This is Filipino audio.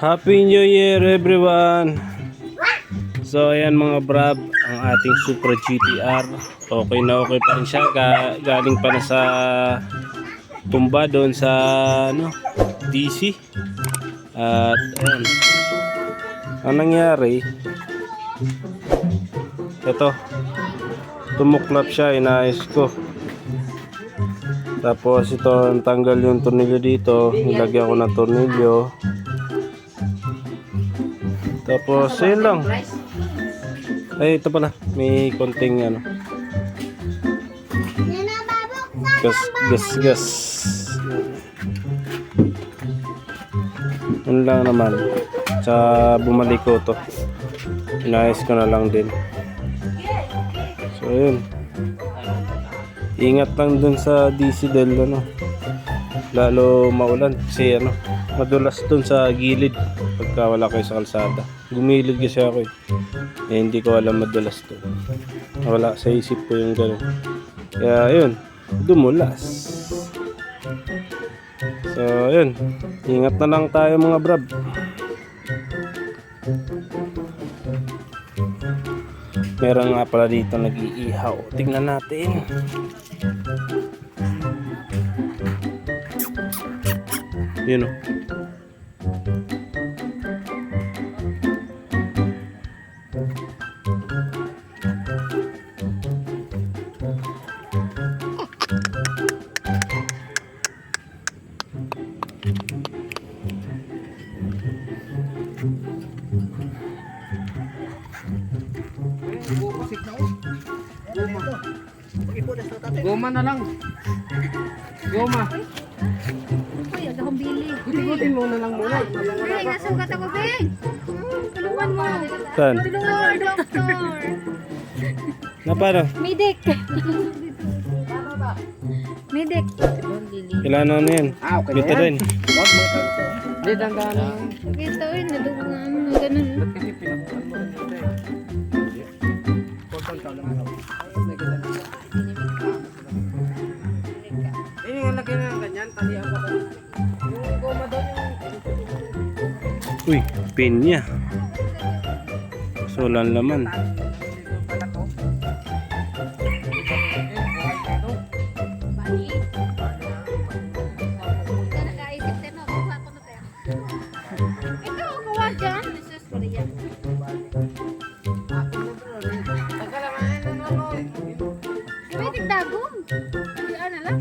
Happy New Year everyone! So ayan mga brab, ang ating Supra GTR. Okay na okay pa rin siya. Galing pa na sa tumba doon sa DC. At ayan, ang nangyari, ito, tumuklap siya, inayos ko. Tapos ito, tanggal yung tornilyo dito, nilagyan ko ng tornilyo. Tapos yun lang. Ay, ito pala, may konting gas. Yun lang naman. Sa bumalik ko to, inayos ko na lang din. So yun, ingat lang dun sa DC del lalo maulan kasi madulas dun sa gilid pagka wala kayo sa kalsada. Gumilid kasi ako hindi ko alam madulas dun, wala sa isip ko yung gano'n, kaya yun, dumulas. So yun, ingat na lang tayo mga brab. Meron nga pala dito nag-iihaw. Tingnan natin. Yun o. Goma na lang. Goma. Uy, aga kong bili. Ikutin mo na lang muna. Ay, nasugat ako, Beng. Tulungan mo. Saan? Tulungan, doktor. Na paano? Medic. Medic. Kailangan na yan. Okay. Bita rin. Wag mo. Hindi, dandahan na yun. Ito, nadugungan mo na ganun. Ba't kasi pinakuan mo rin ito eh? Portal ka lang ako. Yung laki na ganyan, talihan ka ba? Yung goma doon yung... Uy, pin niya. Sulan laman. Ito, kuha dyan. Mrs. Maria. Medic dagong. Ano lang?